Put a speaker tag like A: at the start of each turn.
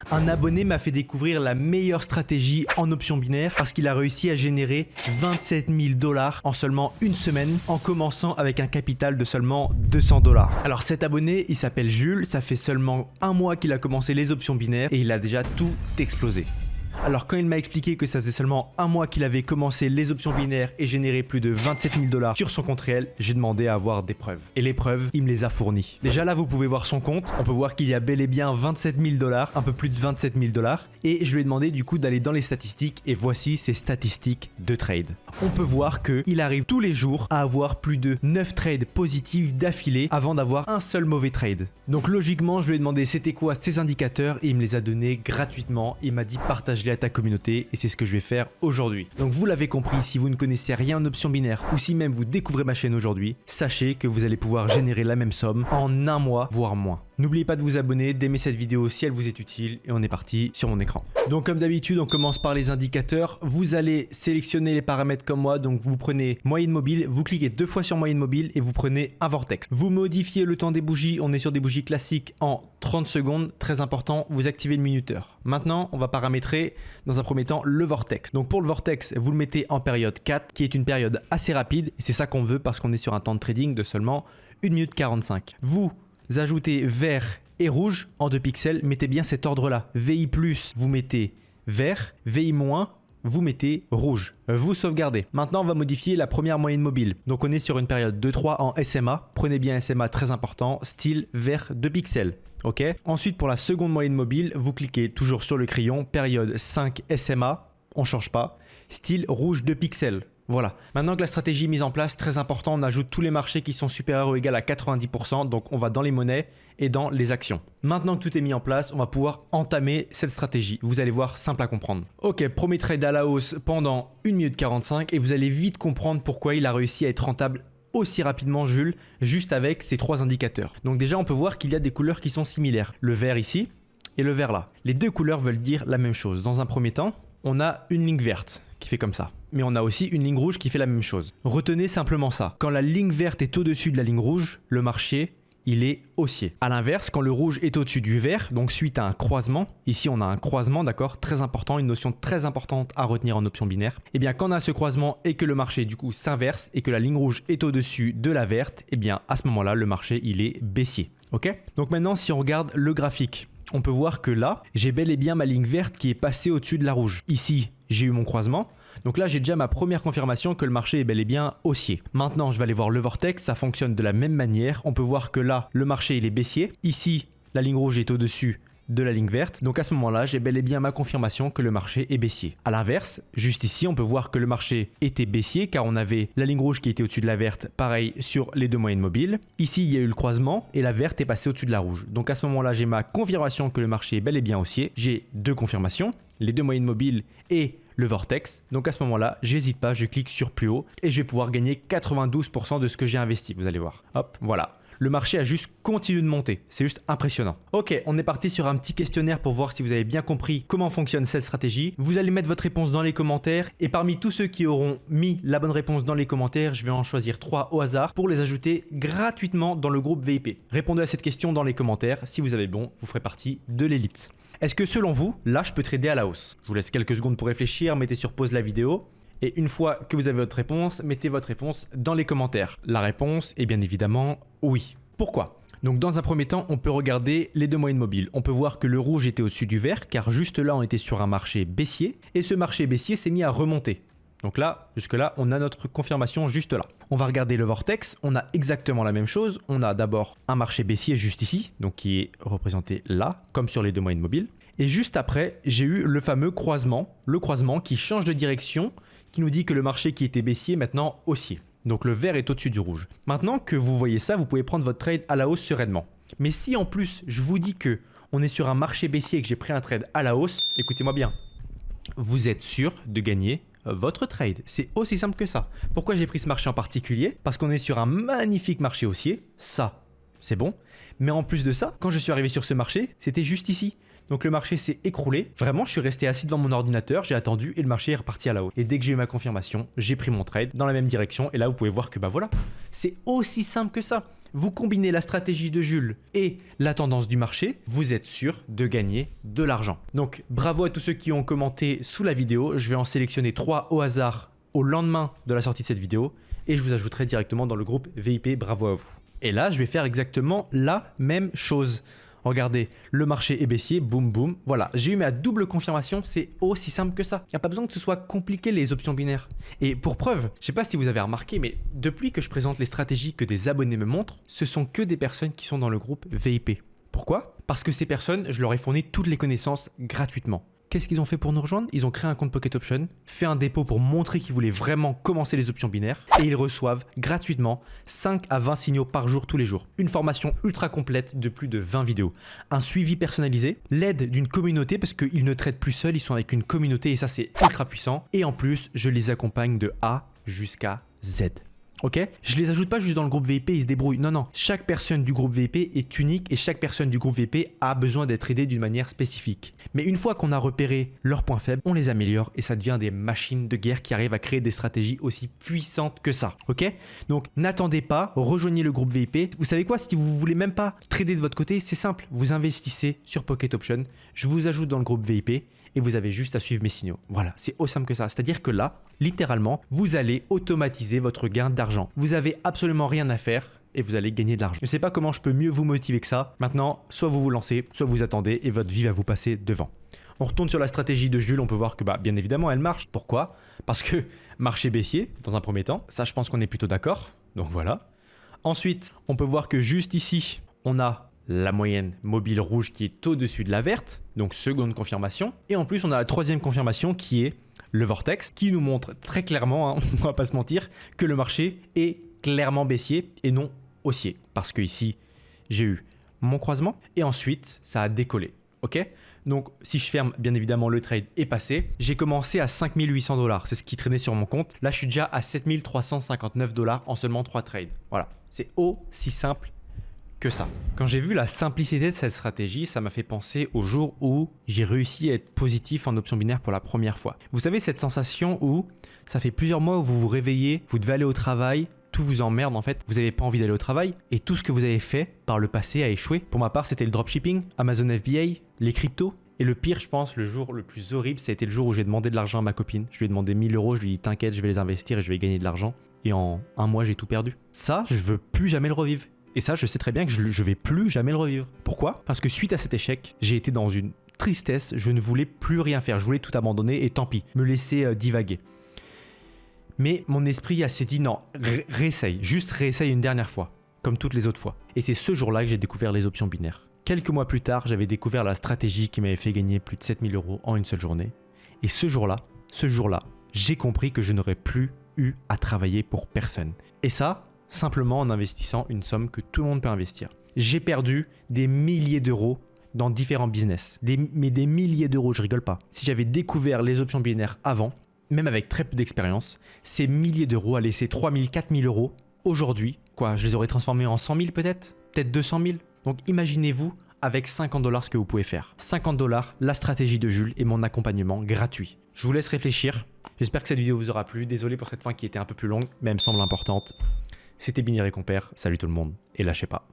A: Un abonné m'a fait découvrir la meilleure stratégie en options binaires parce qu'il a réussi à générer 27 000 $ en seulement une semaine en commençant avec un capital de seulement 200 $. Alors cet abonné, il s'appelle Jules, ça fait seulement un mois qu'il a commencé les options binaires et il a déjà tout explosé. Alors quand il m'a expliqué que ça faisait seulement un mois qu'il avait commencé les options binaires et généré plus de 27 000 $ sur son compte réel, j'ai demandé à avoir des preuves. Et les preuves, il me les a fournies. Déjà là, vous pouvez voir son compte. On peut voir qu'il y a bel et bien 27 000 $, un peu plus de 27 000 $. Et je lui ai demandé du coup d'aller dans les statistiques et voici ses statistiques de trade. On peut voir qu'il arrive tous les jours à avoir plus de 9 trades positifs d'affilée avant d'avoir un seul mauvais trade. Donc logiquement, je lui ai demandé c'était quoi ces indicateurs et il me les a donnés gratuitement. Il m'a dit partage-les à ta communauté et c'est ce que je vais faire aujourd'hui. Donc vous l'avez compris, si vous ne connaissez rien en options binaires ou si même vous découvrez ma chaîne aujourd'hui, sachez que vous allez pouvoir générer la même somme en un mois, voire moins. N'oubliez pas de vous abonner, d'aimer cette vidéo si elle vous est utile et on est parti sur mon écran. Donc comme d'habitude, on commence par les indicateurs. Vous allez sélectionner les paramètres comme moi, donc vous prenez moyenne mobile, vous cliquez 2 fois sur moyenne mobile et vous prenez un vortex. Vous modifiez le temps des bougies, on est sur des bougies classiques en 30 secondes, très important, vous activez le minuteur. Maintenant, on va paramétrer dans un premier temps le vortex. Donc pour le vortex, vous le mettez en période 4 qui est une période assez rapide et c'est ça qu'on veut parce qu'on est sur un temps de trading de seulement 1 minute 45. Vous ajoutez vert et rouge en 2 pixels, mettez bien cet ordre-là. VI+, vous mettez vert, VI-, vous mettez rouge. Vous sauvegardez. Maintenant, on va modifier la première moyenne mobile. Donc, on est sur une période 2-3 en SMA. Prenez bien SMA, très important, style vert 2 pixels. Ok. Ensuite, pour la seconde moyenne mobile, vous cliquez toujours sur le crayon, période 5 SMA, on ne change pas, style rouge 2 pixels. Voilà. Maintenant que la stratégie est mise en place, très important, on ajoute tous les marchés qui sont supérieurs ou égaux à 90%. Donc, on va dans les monnaies et dans les actions. Maintenant que tout est mis en place, on va pouvoir entamer cette stratégie. Vous allez voir, simple à comprendre. Ok, premier trade à la hausse pendant 1 minute 45 et vous allez vite comprendre pourquoi il a réussi à être rentable aussi rapidement, Jules, juste avec ces 3 indicateurs. Donc déjà, on peut voir qu'il y a des couleurs qui sont similaires. Le vert ici et le vert là. Les deux couleurs veulent dire la même chose. Dans un premier temps, on a une ligne verte qui fait comme ça. Mais on a aussi une ligne rouge qui fait la même chose. Retenez simplement ça. Quand la ligne verte est au-dessus de la ligne rouge, le marché, il est haussier. A l'inverse, quand le rouge est au-dessus du vert, donc suite à un croisement, ici on a un croisement, d'accord, très important, une notion très importante à retenir en option binaire. Et bien quand on a ce croisement et que le marché du coup s'inverse et que la ligne rouge est au-dessus de la verte, et bien à ce moment-là, le marché il est baissier. Ok? Donc maintenant, si on regarde le graphique, on peut voir que là, j'ai bel et bien ma ligne verte qui est passée au-dessus de la rouge. Ici, j'ai eu mon croisement. Donc là, j'ai déjà ma première confirmation que le marché est bel et bien haussier. Maintenant, je vais aller voir le vortex. Ça fonctionne de la même manière. On peut voir que là, le marché, il est baissier. Ici, la ligne rouge est au-dessus de la ligne verte. Donc à ce moment-là, j'ai bel et bien ma confirmation que le marché est baissier. À l'inverse, juste ici, on peut voir que le marché était baissier car on avait la ligne rouge qui était au-dessus de la verte, pareil sur les 2 moyennes mobiles. Ici, il y a eu le croisement et la verte est passée au-dessus de la rouge. Donc à ce moment-là, j'ai ma confirmation que le marché est bel et bien haussier. J'ai 2 confirmations, les 2 moyennes mobiles et le vortex. Donc à ce moment-là, j'hésite pas, je clique sur plus haut et je vais pouvoir gagner 92% de ce que j'ai investi. Vous allez voir. Hop, voilà. Le marché a juste continué de monter. C'est juste impressionnant. Ok, on est parti sur un petit questionnaire pour voir si vous avez bien compris comment fonctionne cette stratégie. Vous allez mettre votre réponse dans les commentaires et parmi tous ceux qui auront mis la bonne réponse dans les commentaires, je vais en choisir 3 au hasard pour les ajouter gratuitement dans le groupe VIP. Répondez à cette question dans les commentaires. Si vous avez bon, vous ferez partie de l'élite. Est-ce que selon vous, là, je peux trader à la hausse? Je vous laisse quelques secondes pour réfléchir, mettez sur pause la vidéo. Et une fois que vous avez votre réponse, mettez votre réponse dans les commentaires. La réponse est bien évidemment oui. Pourquoi? Donc dans un premier temps, on peut regarder les 2 moyennes mobiles. On peut voir que le rouge était au-dessus du vert, car juste là, on était sur un marché baissier. Et ce marché baissier s'est mis à remonter. Donc là, jusque-là, on a notre confirmation juste là. On va regarder le vortex, on a exactement la même chose. On a d'abord un marché baissier juste ici, donc qui est représenté là, comme sur les 2 moyennes mobiles. Et juste après, j'ai eu le fameux croisement, le croisement qui change de direction, qui nous dit que le marché qui était baissier est maintenant haussier. Donc le vert est au-dessus du rouge. Maintenant que vous voyez ça, vous pouvez prendre votre trade à la hausse sereinement. Mais si en plus, je vous dis que on est sur un marché baissier et que j'ai pris un trade à la hausse, écoutez-moi bien, vous êtes sûr de gagner votre trade. C'est aussi simple que ça. Pourquoi j'ai pris ce marché en particulier? Parce qu'on est sur un magnifique marché haussier. Ça, c'est bon. Mais en plus de ça, quand je suis arrivé sur ce marché, c'était juste ici. Donc le marché s'est écroulé. Vraiment, je suis resté assis devant mon ordinateur, j'ai attendu et le marché est reparti à la hausse. Et dès que j'ai eu ma confirmation, j'ai pris mon trade dans la même direction. Et là, vous pouvez voir que bah voilà, c'est aussi simple que ça. Vous combinez la stratégie de Jules et la tendance du marché, vous êtes sûr de gagner de l'argent. Donc bravo à tous ceux qui ont commenté sous la vidéo. Je vais en sélectionner 3 au hasard au lendemain de la sortie de cette vidéo et je vous ajouterai directement dans le groupe VIP. Bravo à vous. Et là, je vais faire exactement la même chose. Regardez, le marché est baissier, boum boum, voilà. J'ai eu ma double confirmation, c'est aussi simple que ça. Il n'y a pas besoin que ce soit compliqué les options binaires. Et pour preuve, je ne sais pas si vous avez remarqué, mais depuis que je présente les stratégies que des abonnés me montrent, ce sont que des personnes qui sont dans le groupe VIP. Pourquoi? Parce que ces personnes, je leur ai fourni toutes les connaissances gratuitement. Qu'est-ce qu'ils ont fait pour nous rejoindre? Ils ont créé un compte Pocket Option, fait un dépôt pour montrer qu'ils voulaient vraiment commencer les options binaires et ils reçoivent gratuitement 5 à 20 signaux par jour tous les jours. Une formation ultra complète de plus de 20 vidéos. Un suivi personnalisé, l'aide d'une communauté parce qu'ils ne traitent plus seuls, ils sont avec une communauté et ça c'est ultra puissant. Et en plus, je les accompagne de A jusqu'à Z. Ok? Je les ajoute pas juste dans le groupe VIP, ils se débrouillent. Non, non. Chaque personne du groupe VIP est unique et chaque personne du groupe VIP a besoin d'être aidée d'une manière spécifique. Mais une fois qu'on a repéré leurs points faibles, on les améliore et ça devient des machines de guerre qui arrivent à créer des stratégies aussi puissantes que ça. Ok? Donc, n'attendez pas, rejoignez le groupe VIP. Vous savez quoi? Si vous voulez même pas trader de votre côté, c'est simple. Vous investissez sur Pocket Option. Je vous ajoute dans le groupe VIP et vous avez juste à suivre mes signaux. Voilà, c'est aussi simple que ça. C'est-à-dire que là, littéralement, vous allez automatiser votre gain d'argent. Vous avez absolument rien à faire et vous allez gagner de l'argent. Je ne sais pas comment je peux mieux vous motiver que ça. Maintenant, soit vous vous lancez, soit vous attendez et votre vie va vous passer devant. On retourne sur la stratégie de Jules, on peut voir que bien évidemment elle marche. Pourquoi? Parce que marché baissier dans un premier temps, ça je pense qu'on est plutôt d'accord. Donc voilà. Ensuite, on peut voir que juste ici, on a la moyenne mobile rouge qui est au-dessus de la verte, donc seconde confirmation. Et en plus, on a la troisième confirmation qui est le vortex, qui nous montre très clairement, hein, on va pas se mentir, que le marché est clairement baissier et non haussier. Parce que ici, j'ai eu mon croisement et ensuite, ça a décollé. Ok? Donc, si je ferme, bien évidemment, le trade est passé. J'ai commencé à 5 800 $. C'est ce qui traînait sur mon compte. Là, je suis déjà à 7 359 $ en seulement 3 trades. Voilà. C'est aussi simple que ça. Quand j'ai vu la simplicité de cette stratégie, ça m'a fait penser au jour où j'ai réussi à être positif en option binaire pour la première fois. Vous savez, cette sensation où ça fait plusieurs mois où vous vous réveillez, vous devez aller au travail, tout vous emmerde en fait, vous n'avez pas envie d'aller au travail et tout ce que vous avez fait par le passé a échoué. Pour ma part, c'était le dropshipping, Amazon FBA, les cryptos. Et le pire, je pense, le jour le plus horrible, ça a été le jour où j'ai demandé de l'argent à ma copine. Je lui ai demandé 1000 €, je lui ai dit t'inquiète, je vais les investir et je vais gagner de l'argent. Et en un mois, j'ai tout perdu. Ça, je veux plus jamais le revivre. Et ça, je sais très bien que je vais plus jamais le revivre. Pourquoi? Parce que suite à cet échec, j'ai été dans une tristesse, je ne voulais plus rien faire, je voulais tout abandonner et tant pis, me laisser divaguer. Mais mon esprit s'est dit non, réessaye, juste réessaye une dernière fois, comme toutes les autres fois. Et c'est ce jour-là que j'ai découvert les options binaires. Quelques mois plus tard, j'avais découvert la stratégie qui m'avait fait gagner plus de 7000 € en une seule journée. Et ce jour-là, j'ai compris que je n'aurais plus eu à travailler pour personne. Et ça, simplement en investissant une somme que tout le monde peut investir. J'ai perdu des milliers d'euros dans différents business. Mais des milliers d'euros, je rigole pas. Si j'avais découvert les options binaires avant, même avec très peu d'expérience, ces milliers d'euros allaient laisser 3 000, 4 000 € aujourd'hui. Quoi, je les aurais transformés en 100 000 peut-être 200 000. Donc imaginez-vous avec 50 $ ce que vous pouvez faire. 50 $, la stratégie de Jules et mon accompagnement gratuit. Je vous laisse réfléchir. J'espère que cette vidéo vous aura plu. Désolé pour cette fin qui était un peu plus longue, mais elle me semble importante. C'était Binaire et Compère. Salut tout le monde et lâchez pas.